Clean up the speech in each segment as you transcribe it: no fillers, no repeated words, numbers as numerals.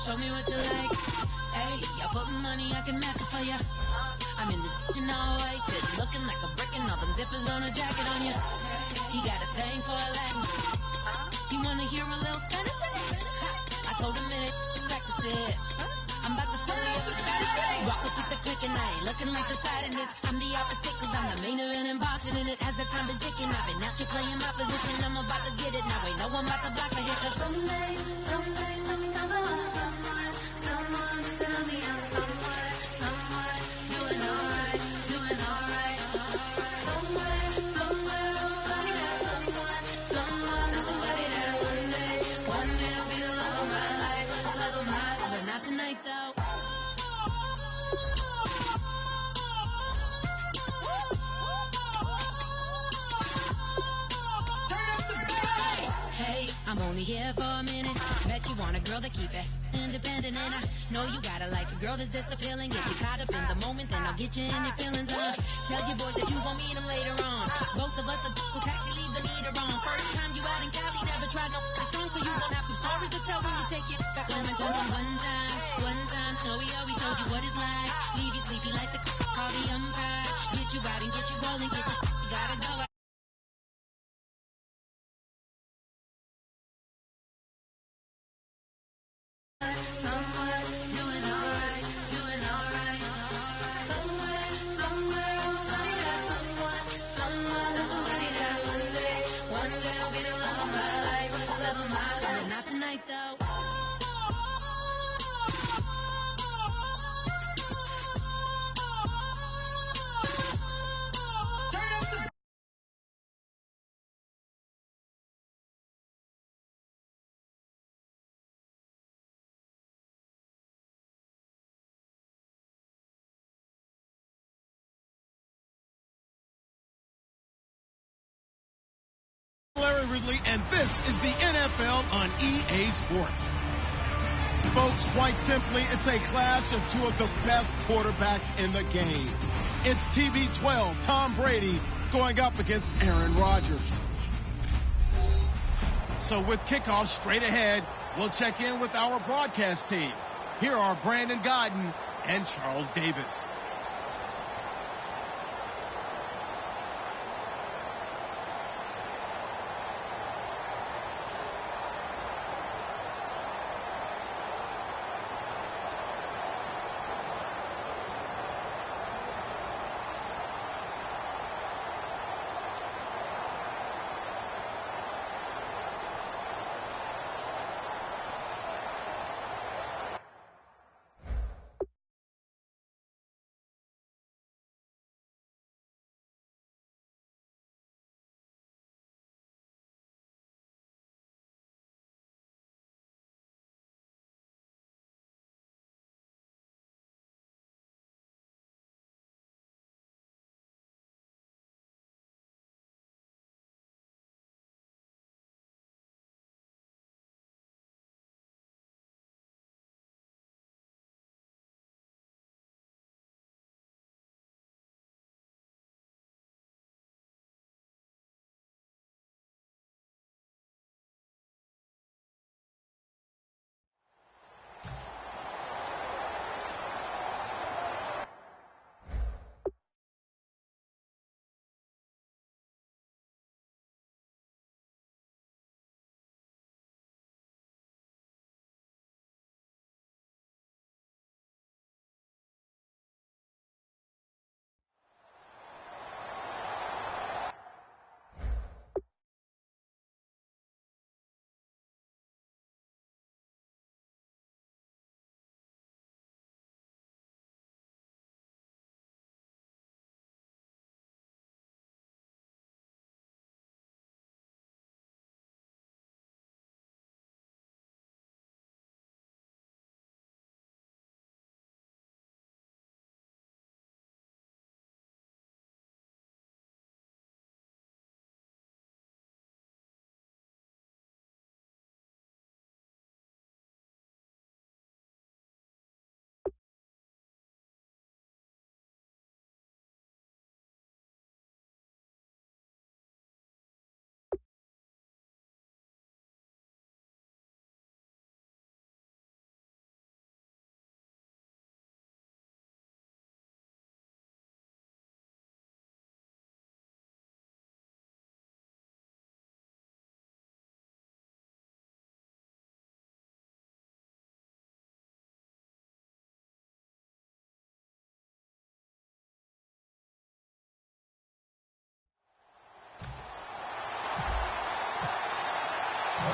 show me what you like. Hey, y'all put money, I can match it for ya. I'm in this in all white, fit looking like a brick and all them zippers on a jacket on ya. He got a thing for a Latin. He wanna hear a little Spanish in it? I told him minutes to practice it. I'm about to fill it up with Spanish. Walk up with the click and I ain't looking like the side in this. I'm the opposite cause I'm the main event and boxing in it. As the time been ticking, I've been out here playing my position. I'm about to get it now. Ain't no one about to block my hit. Cause someday, let me come on. Someone to tell me I'm someone doing alright, doing alright. Somewhere, somebody that one day will be the love of my life, but not tonight though. Hey, I'm only here for a minute. Bet you want a girl to keep it independent, and I know you gotta like a girl that's disappealing. Get you caught up in the moment, then I'll get you in your feelings. Tell your boys that you gon' meet them later on. Both of us are so taxi, leave the meter on. First time you out in Cali, never tried no strong, so you gon' have some stories to tell when you take it back home. And tell them one time, Snowy always showed you what it's like. Leave you sleepy like the call the umpire. Get you out and get you rolling, get you gotta go. Not tonight though. Larry Ridley, and this is the NFL on EA Sports. Folks, quite simply, it's a clash of two of the best quarterbacks in the game. It's TB12, Tom Brady, going up against Aaron Rodgers. So with kickoff straight ahead, we'll check in with our broadcast team. Here are Brandon Godden and Charles Davis.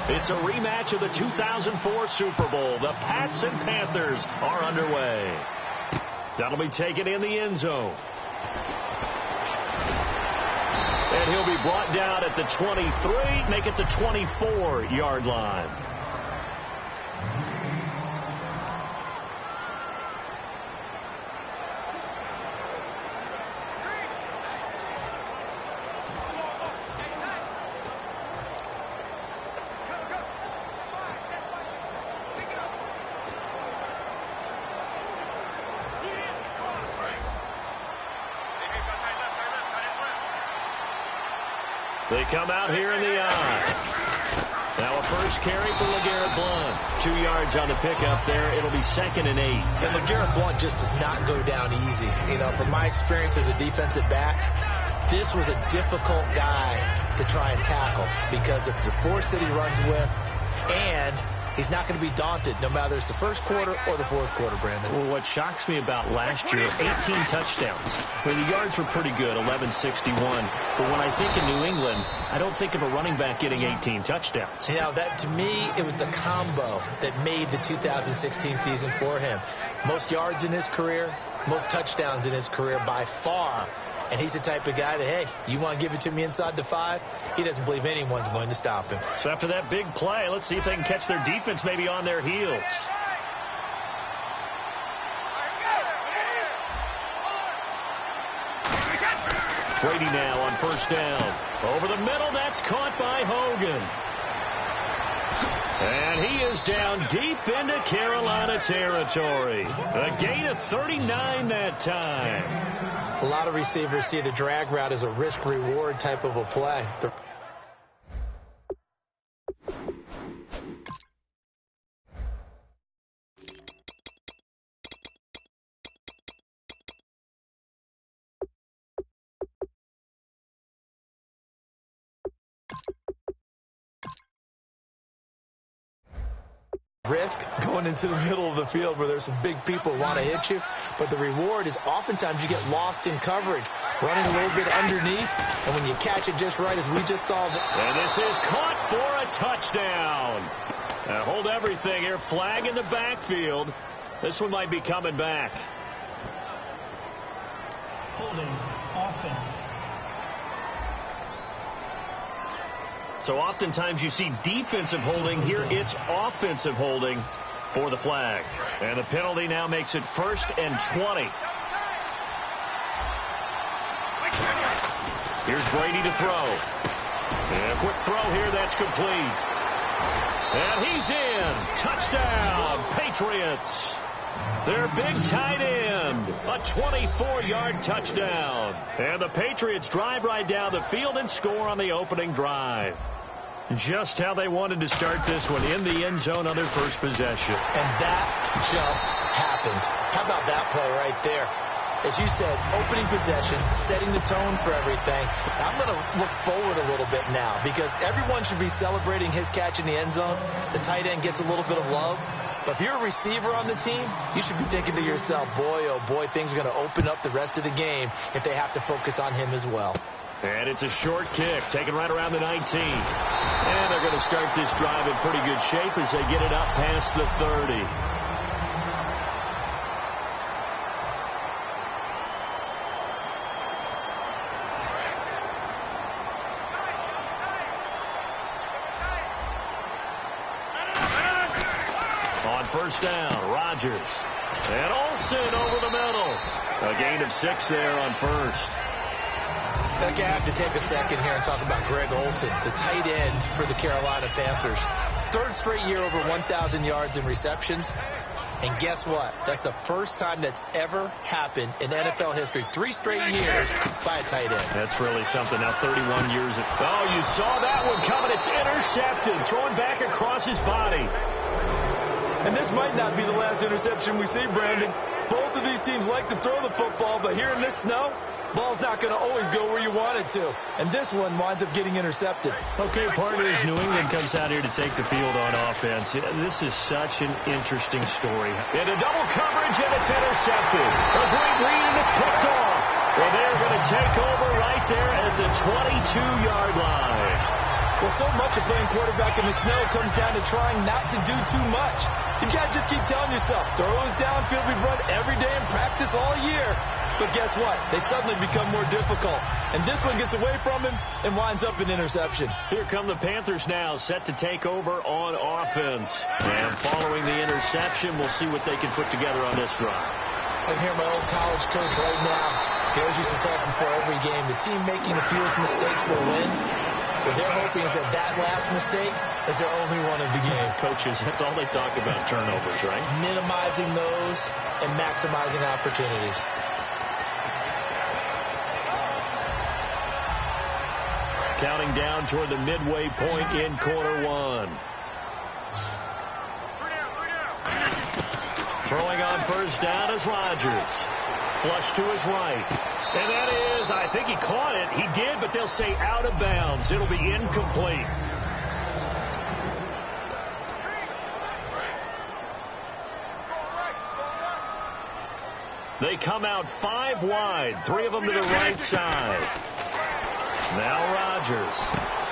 It's a rematch of the 2004 Super Bowl. The Pats and Panthers are underway. That'll be taken in the end zone. And he'll be brought down at the 23, make it the 24-yard line. They come out here in the eye. Now a first carry for LeGarrette Blount. 2 yards on the pickup there. It'll be 2nd and 8. And LeGarrette Blount just does not go down easy. You know, from my experience as a defensive back, this was a difficult guy to try and tackle because of the force that he runs with, and he's not going to be daunted no matter it's the first quarter or the fourth quarter, Brandon. Well, what shocks me about last year, 18 touchdowns. I mean, the yards were pretty good, 1161. But when I think of New England, I don't think of a running back getting 18 touchdowns. You know, that to me, it was the combo that made the 2016 season for him. Most yards in his career, most touchdowns in his career by far. And he's the type of guy that, hey, you want to give it to me inside the 5? He doesn't believe anyone's going to stop him. So after that big play, let's see if they can catch their defense maybe on their heels. Brady now on first down. Over the middle, that's caught by Hogan. And he is down deep into Carolina territory. A gain of 39 that time. A lot of receivers see the drag route as a risk-reward type of a play. Risk going into the middle of the field where there's some big people who want to hit you, but the reward is oftentimes you get lost in coverage, running a little bit underneath, and when you catch it just right, as we just saw. And this is caught for a touchdown. Hold everything here. Flag in the backfield. This one might be coming back. Holding offense. So oftentimes you see defensive holding. Here it's offensive holding for the flag. And the penalty now makes it 1st and 20. Here's Brady to throw. And a quick throw here, that's complete. And he's in. Touchdown, Patriots. Their big tight end. A 24-yard touchdown. And the Patriots drive right down the field and score on the opening drive. Just how they wanted to start this one, in the end zone on their first possession. And that just happened. How about that play right there? As you said, opening possession, setting the tone for everything. I'm going to look forward a little bit now because everyone should be celebrating his catch in the end zone. The tight end gets a little bit of love. But if you're a receiver on the team, you should be thinking to yourself, boy, oh boy, things are going to open up the rest of the game if they have to focus on him as well. And it's a short kick, taken right around the 19. And they're going to start this drive in pretty good shape as they get it up past the 30. On first down, Rodgers. And Olsen over the middle. A gain of 6 there on first. I have to take a second here and talk about Greg Olsen, the tight end for the Carolina Panthers. 3rd straight year over 1,000 yards in receptions. And guess what? That's the first time that's ever happened in NFL history. 3 straight years by a tight end. That's really something. Now 31 years. Oh, you saw that one coming. It's intercepted. Throwing back across his body. And this might not be the last interception we see, Brandon. Both of these teams like to throw the football, but here in this snow, ball's not going to always go where you want it to. And this one winds up getting intercepted. Okay, partners, New England comes out here to take the field on offense. This is such an interesting story. Into double coverage, and it's intercepted. A great read, and it's picked off. Well, they're going to take over right there at the 22-yard line. Well, so much of playing quarterback in the snow comes down to trying not to do too much. You've got to just keep telling yourself, throws downfield we've run every day in practice all year. But guess what? They suddenly become more difficult. And this one gets away from him and winds up an interception. Here come the Panthers now, set to take over on offense. And following the interception, we'll see what they can put together on this drive. I can hear my old college coach right now. He always used to tell us before every game, the team making the fewest mistakes will win. What they're hoping is that last mistake is their only one of the game. Coaches, that's all they talk about, turnovers, right? Minimizing those and maximizing opportunities. Counting down toward the midway point in quarter one. Throwing on first down is Rodgers. Flush to his right. And that is, I think he caught it. He did, but they'll say out of bounds. It'll be incomplete. They come out 5 wide, 3 of them to the right side. Now Rodgers,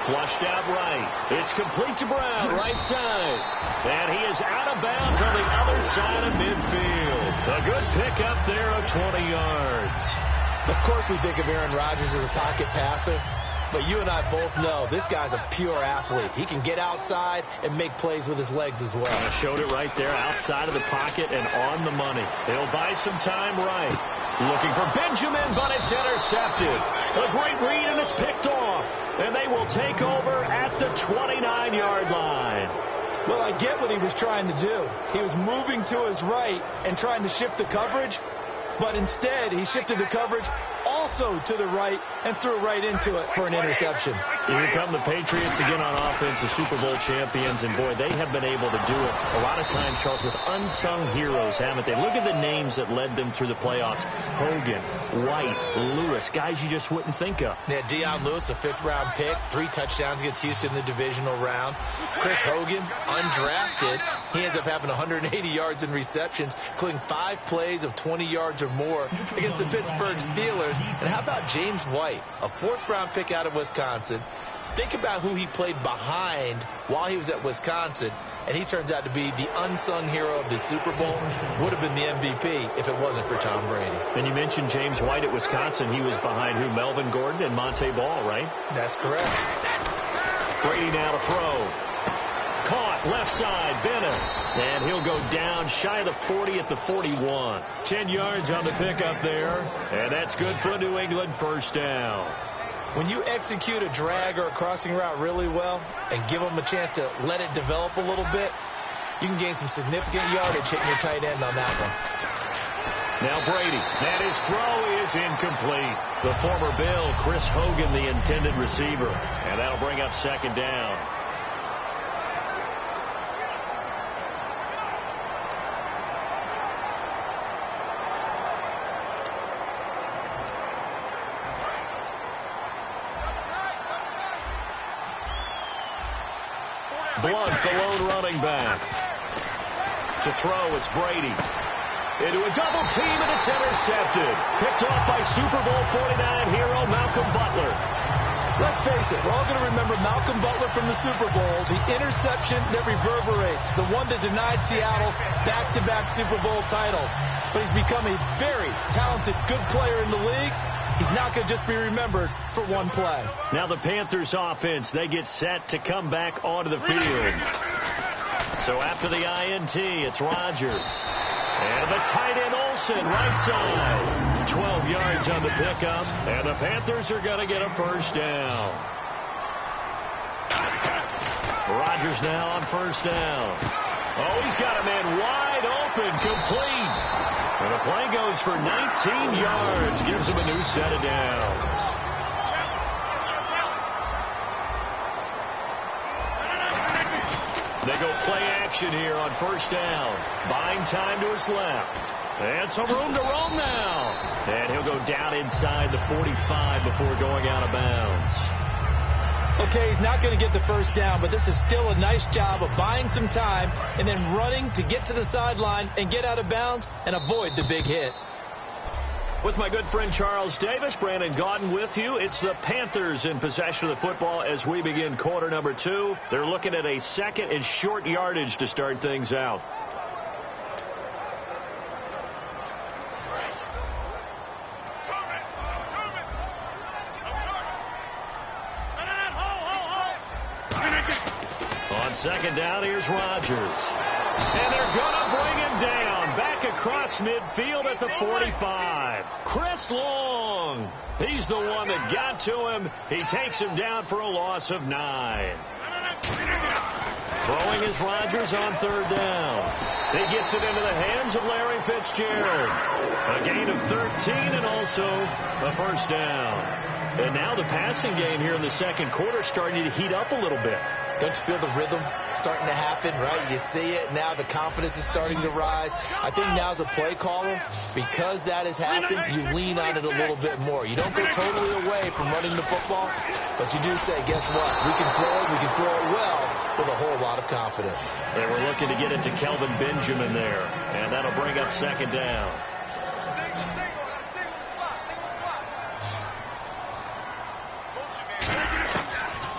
flushed out right. It's complete to Brown, right side. And he is out of bounds on the other side of midfield. A good pickup there of 20 yards. Of course we think of Aaron Rodgers as a pocket passer, but you and I both know this guy's a pure athlete. He can get outside and make plays with his legs as well. I showed it right there, outside of the pocket and on the money. He'll buy some time right. Looking for Benjamin, but it's intercepted. A great read, and it's picked off. And they will take over at the 29-yard line. Well, I get what he was trying to do. He was moving to his right and trying to shift the coverage, but instead he shifted the coverage also to the right and threw right into it for an interception. Here come the Patriots again on offense, the Super Bowl champions, and boy, they have been able to do it a lot of times, Charles, with unsung heroes, haven't they? Look at the names that led them through the playoffs. Hogan, White, Lewis, guys you just wouldn't think of. Yeah, Deion Lewis, a 5th-round pick, 3 touchdowns against Houston in the divisional round. Chris Hogan, undrafted. He ends up having 180 yards in receptions, including 5 plays of 20 yards or more against the Pittsburgh Steelers. And how about James White, a 4th-round pick out of Wisconsin? Think about who he played behind while he was at Wisconsin, and he turns out to be the unsung hero of the Super Bowl. Would have been the MVP if it wasn't for Tom Brady. And you mentioned James White at Wisconsin. He was behind who? Melvin Gordon and Monte Ball, right? That's correct. Brady now to throw. Caught, left side, Bennett. And he'll go down shy of the 40 at the 41. 10 yards on the pickup there. And that's good for New England, first down. When you execute a drag or a crossing route really well and give them a chance to let it develop a little bit, you can gain some significant yardage hitting your tight end on that one. Now Brady, and his throw is incomplete. The former Bill, Chris Hogan, the intended receiver. And that'll bring up second down. Blunt, the lone running back. To throw, it's Brady. Into a double team, and it's intercepted. Picked off by Super Bowl 49 hero Malcolm Butler. Let's face it, we're all going to remember Malcolm Butler from the Super Bowl, the interception that reverberates, the one that denied Seattle back-to-back Super Bowl titles. But he's become a very talented, good player in the league. He's not going to just be remembered for one play. Now the Panthers offense, they get set to come back onto the field. So after the INT, it's Rodgers. And the tight end Olsen, right side. 12 yards on the pickup. And the Panthers are going to get a first down. Rodgers now on first down. Oh, he's got a man wide open, complete. And the play goes for 19 yards. Gives him a new set of downs. They go play action here on first down. Buying time to his left. And some room to roam now. And he'll go down inside the 45 before going out of bounds. Okay, he's not going to get the first down, but this is still a nice job of buying some time and then running to get to the sideline and get out of bounds and avoid the big hit. With my good friend Charles Davis, Brandon Gaudin with you. It's the Panthers in possession of the football as we begin quarter number 2. They're looking at a second and short yardage to start things out. On second down, here's Rodgers. And they're going to bring him down. Back across midfield at the 45. Chris Long. He's the one that got to him. He takes him down for a loss of 9. Throwing is Rodgers on third down. He gets it into the hands of Larry Fitzgerald. A gain of 13 and also a first down. And now the passing game here in the second quarter starting to heat up a little bit. Don't you feel the rhythm starting to happen, right? You see it now. The confidence is starting to rise. I think now as a play caller, because that has happened, you lean on it a little bit more. You don't go totally away from running the football, but you do say, guess what? We can throw it. We can throw it well with a whole lot of confidence. They were looking to get it to Kelvin Benjamin there, and that'll bring up second down.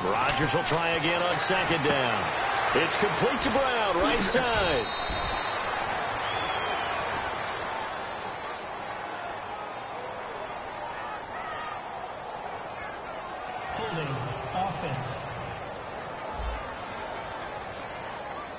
Rodgers will try again on second down. It's complete to Brown, right side. Holding offense.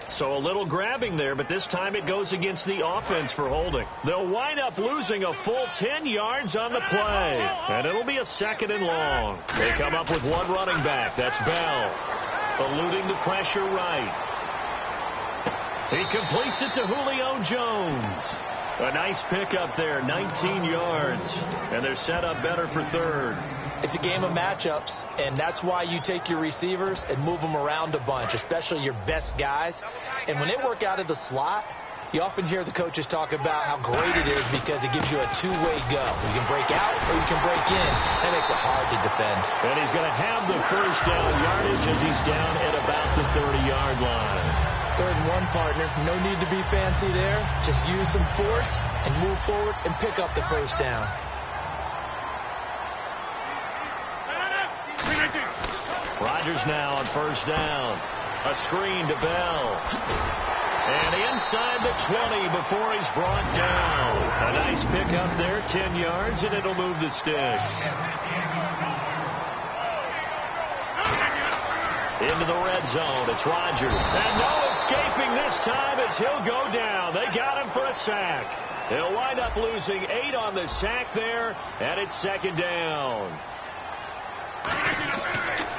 So a little grabbing there, but this time it goes against the offense for holding. They'll wind up losing a full 10 yards on the play, and it'll be a second and long. They come up with one running back. That's Bell, eluding the pressure right. He completes it to Julio Jones. A nice pickup there, 19 yards, and they're set up better for third. It's a game of matchups, and that's why you take your receivers and move them around a bunch, especially your best guys. And when they work out of the slot, you often hear the coaches talk about how great it is because it gives you a two-way go. You can break out or you can break in. That makes it hard to defend. And he's going to have the first down yardage as he's down at about the 30-yard line. 3rd and 1, partner. No need to be fancy there. Just use some force and move forward and pick up the first down. Rodgers now on first down. A screen to Bell. And inside the 20 before he's brought down. A nice pickup there, 10 yards, and it'll move the sticks. Into the red zone. It's Rodgers. And no escaping this time as he'll go down. They got him for a sack. He'll wind up losing 8 on the sack there, and it's second down.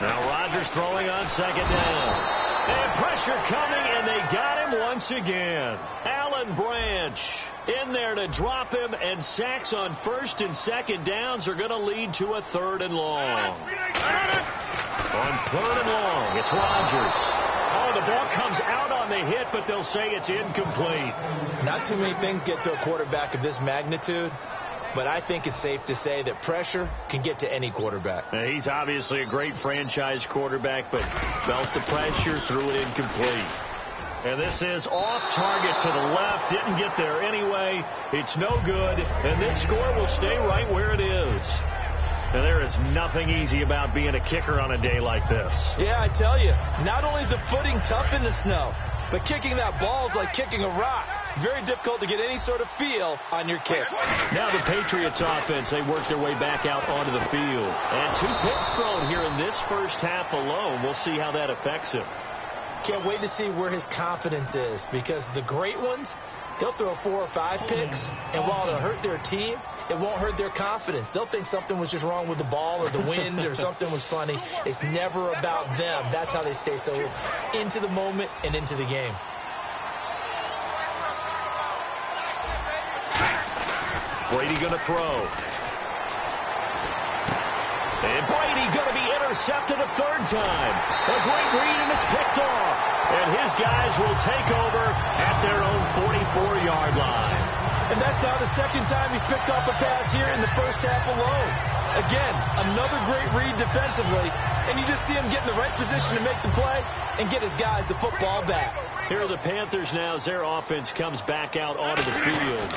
Now Rodgers throwing on second down. And pressure coming, and they got him once again. Alan Branch in there to drop him, and sacks on first and second downs are going to lead to a 3rd and long. On 3rd and long, it's Rodgers. Oh, the ball comes out on the hit, but they'll say it's incomplete. Not too many things get to a quarterback of this magnitude, but I think it's safe to say that pressure can get to any quarterback. Now, he's obviously a great franchise quarterback, but felt the pressure, threw it incomplete. And this is off target to the left. Didn't get there anyway. It's no good, and this score will stay right where it is. And there is nothing easy about being a kicker on a day like this. Yeah, I tell you, not only is the footing tough in the snow, but kicking that ball is like kicking a rock. Very difficult to get any sort of feel on your kicks. Now the Patriots offense, they work their way back out onto the field. And 2 picks thrown here in this first half alone. We'll see how that affects him. Can't wait to see where his confidence is, because the great ones, they'll throw 4 or 5 picks, and while it'll hurt their team, it won't hurt their confidence. They'll think something was just wrong with the ball or the wind or something was funny. It's never about them. That's how they stay so into the moment and into the game. Brady going to throw. And Brady going to be intercepted a 3rd time. A great read, and it's picked off. And his guys will take over at their own 44-yard line. And that's now the 2nd time he's picked off a pass here in the first half alone. Again, another great read defensively. And you just see him get in the right position to make the play and get his guys the football back. Here are the Panthers now as their offense comes back out onto the field.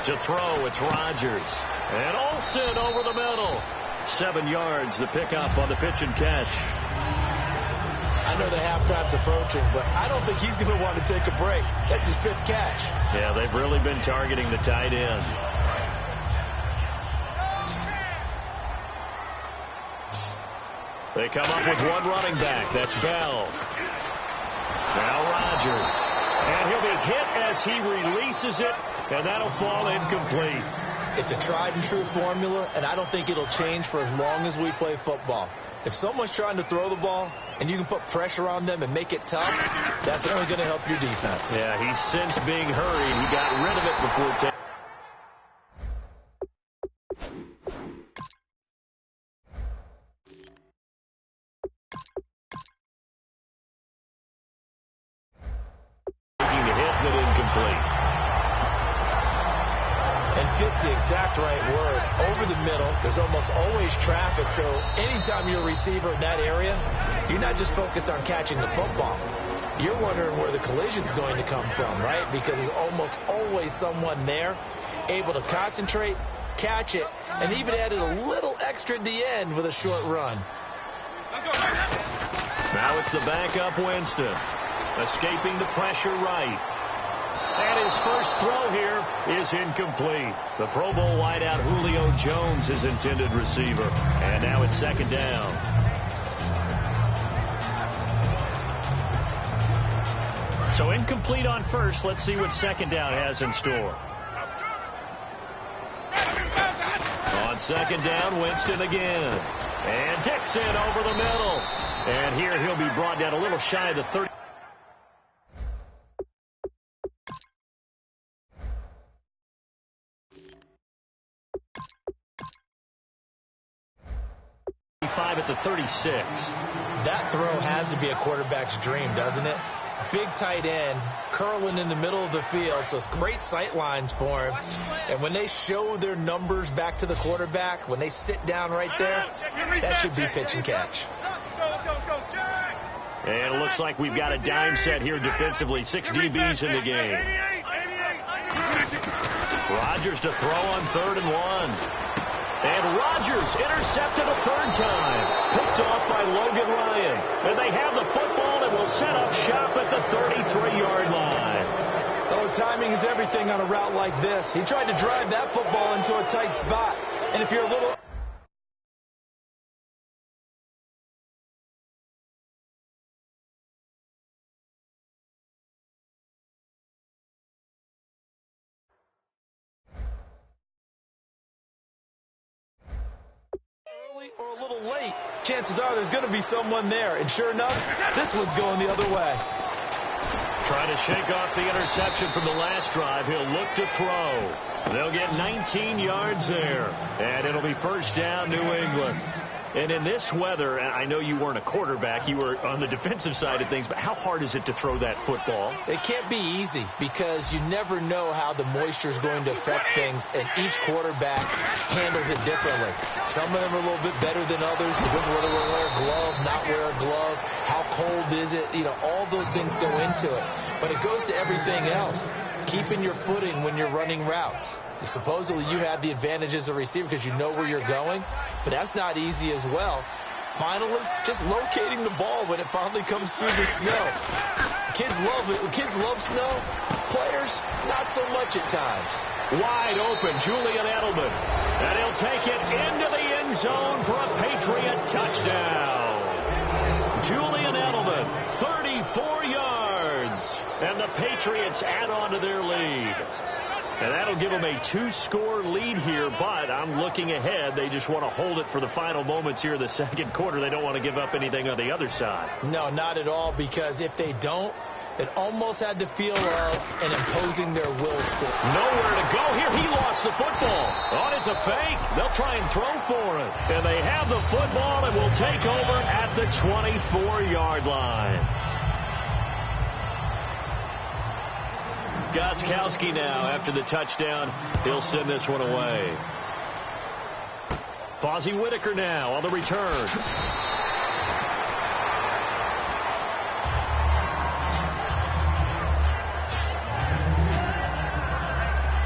To throw, it's Rodgers. And Olsen over the middle. 7 yards, the pickup on the pitch and catch. I know the halftime's approaching, but I don't think he's going to want to take a break. That's his 5th catch. Yeah, they've really been targeting the tight end. They come up with one running back. That's Bell. Now Rodgers. And he'll be hit as he releases it, and that'll fall incomplete. It's a tried-and-true formula, and I don't think it'll change for as long as we play football. If someone's trying to throw the ball and you can put pressure on them and make it tough, that's only going to help your defense. Yeah, he's since being hurried. He got rid of it before taking. Taking the hit, but incomplete. And fit's the exact right word. Over the middle, there's almost always traffic, so anytime you're a receiver in that area, you're not just focused on catching the football. You're wondering where the collision's going to come from, right? Because there's almost always someone there able to concentrate, catch it, and even added a little extra at the end with a short run. Now it's the backup Winston. Escaping the pressure right. And his first throw here is incomplete. The Pro Bowl wideout Julio Jones, his intended receiver. And now it's 2nd down. So incomplete on first. Let's see what 2nd down has in store. On 2nd down, Winston again. And Dixon over the middle. And here he'll be brought down a little shy of the 30. At the 36. That throw has to be a quarterback's dream, doesn't it? Big tight end, curling in the middle of the field, so it's great sight lines for him. And when they show their numbers back to the quarterback, when they sit down right there, that should be pitch and catch. And it looks like we've got a dime set here defensively. 6 DBs in the game. Rodgers to throw on 3rd and 1. And Rodgers intercepted a 3rd time. Picked off by Logan Ryan. And they have the football and will set up shop at the 33-yard line. Oh, timing is everything on a route like this. He tried to drive that football into a tight spot. And if you're a little... or a little late, chances are there's going to be someone there. And sure enough, this one's going the other way. Trying to shake off the interception from the last drive. He'll look to throw. They'll get 19 yards there. And it'll be 1st down, New England. And in this weather, and I know you weren't a quarterback, you were on the defensive side of things, but how hard is it to throw that football? It can't be easy because you never know how the moisture is going to affect things, and each quarterback handles it differently. Some of them are a little bit better than others. Depends whether they wear a glove, not wear a glove, how cold is it, all those things go into it. But it goes to everything else. Keeping your footing when you're running routes. Supposedly you have the advantage as a receiver because you know where you're going, but that's not easy as well. Finally, just locating the ball when it finally comes through the snow. Kids love it. Kids love snow. Players, not so much at times. Wide open, Julian Edelman. And he'll take it into the end zone for a Patriot touchdown. Julian Edelman, 34 yards. And the Patriots add on to their lead. And that'll give them a 2-score lead here, but I'm looking ahead. They just want to hold it for the final moments here in the 2nd quarter. They don't want to give up anything on the other side. No, not at all, because if they don't, it almost had the feel of an imposing their will score. Nowhere to go here. He lost the football. Oh, it's a fake. They'll try and throw for it. And they have the football and will take over at the 24-yard line. Gostkowski now, after the touchdown, he'll send this one away. Fozzie Whitaker now on the return.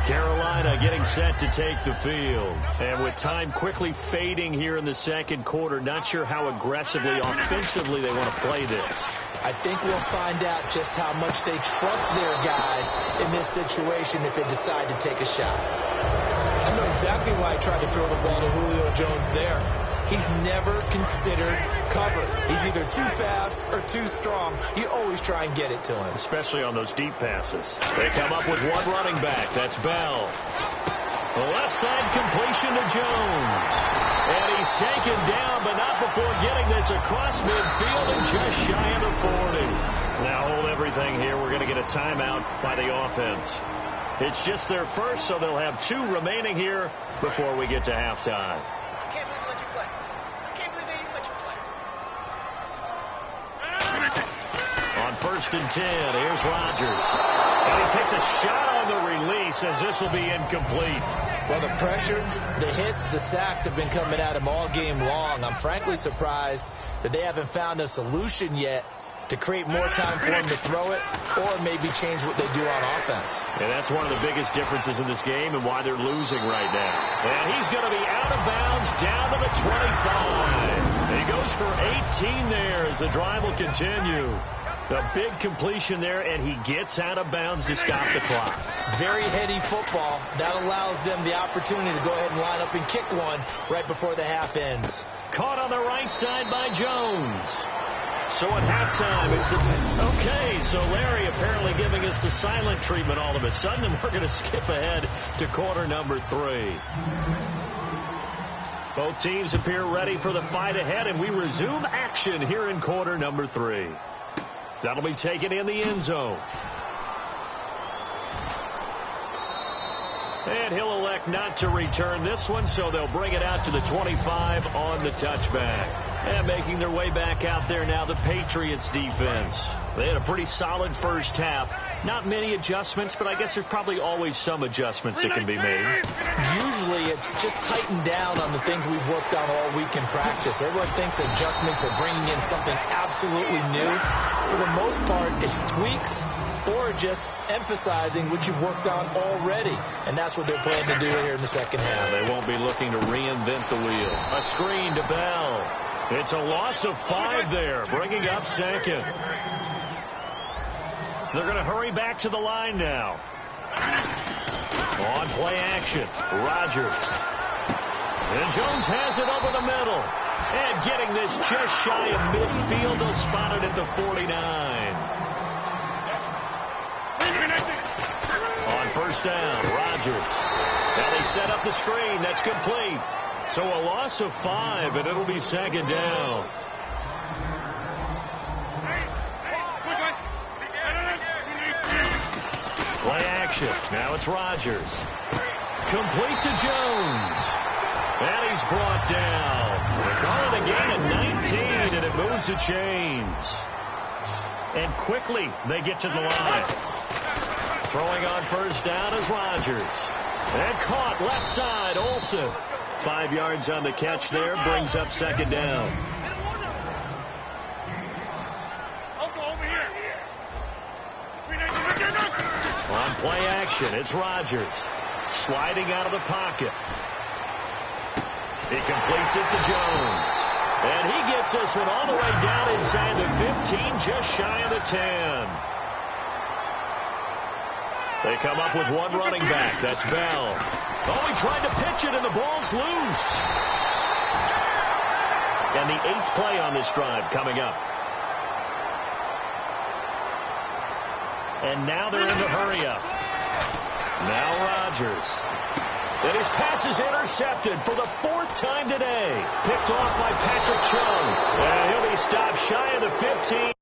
Carolina getting set to take the field. And with time quickly fading here in the second quarter, not sure how aggressively, offensively they want to play this. I think we'll find out just how much they trust their guys in this situation if they decide to take a shot. I know exactly why I tried to throw the ball to Julio Jones there. He's never considered cover. He's either too fast or too strong. You always try and get it to him. Especially on those deep passes. They come up with one running back. That's Bell. The left side completion to Jones. And he's taken down, but not before getting this across midfield and just shy of the 40. Now hold everything here. We're going to get a timeout by the offense. It's just their first, so they'll have 2 remaining here before we get to halftime. I can't believe they let you play. I can't believe they even let you play. On 1st and 10, here's Rodgers. And he takes a shot on the release as this will be incomplete. Well, the pressure, the hits, the sacks have been coming at him all game long. I'm frankly surprised that they haven't found a solution yet to create more time for him to throw it or maybe change what they do on offense. And that's one of the biggest differences in this game and why they're losing right now. And he's going to be out of bounds down to the 25. He goes for 18 there as the drive will continue. A big completion there, and he gets out of bounds to stop the clock. Very heady football. That allows them the opportunity to go ahead and line up and kick one right before the half ends. Caught on the right side by Jones. So at halftime, it's okay, so Larry apparently giving us the silent treatment all of a sudden, and we're going to skip ahead to quarter number 3. Both teams appear ready for the fight ahead, and we resume action here in quarter number 3. That'll be taken in the end zone. And he'll elect not to return this one, so they'll bring it out to the 25 on the touchback. And making their way back out there now, the Patriots defense. They had a pretty solid first half. Not many adjustments, but I guess there's probably always some adjustments that can be made. Usually it's just tightened down on the things we've worked on all week in practice. Everyone thinks adjustments are bringing in something absolutely new. For the most part, it's tweaks or just emphasizing what you've worked on already. And that's what they're planning to do here in the second half. They won't be looking to reinvent the wheel. A screen to Bell. It's a loss of 5 there, bringing up second. They're going to hurry back to the line now. On play action, Rodgers. And Jones has it over the middle. And getting this just shy of midfield, they'll spot it at the 49. On first down, Rodgers. And they set up the screen. That's complete. So a loss of 5, and it'll be second down. Play action. Now it's Rodgers. Complete to Jones. And he's brought down. They're calling the game at 19, and it moves the chains. And quickly they get to the line. Throwing on first down is Rodgers. And caught left side, Olsen. 5 yards on the catch there, brings up second down. On play action, it's Rodgers. Sliding out of the pocket. He completes it to Jones. And he gets this one all the way down inside the 15, just shy of the 10. They come up with one running back. That's Bell. Oh, he tried to pitch it, and the ball's loose. And the 8th play on this drive coming up. And now they're in the hurry-up. Now Rodgers. And his pass is intercepted for the 4th time today. Picked off by Patrick Chung. And he'll be stopped shy of the 15.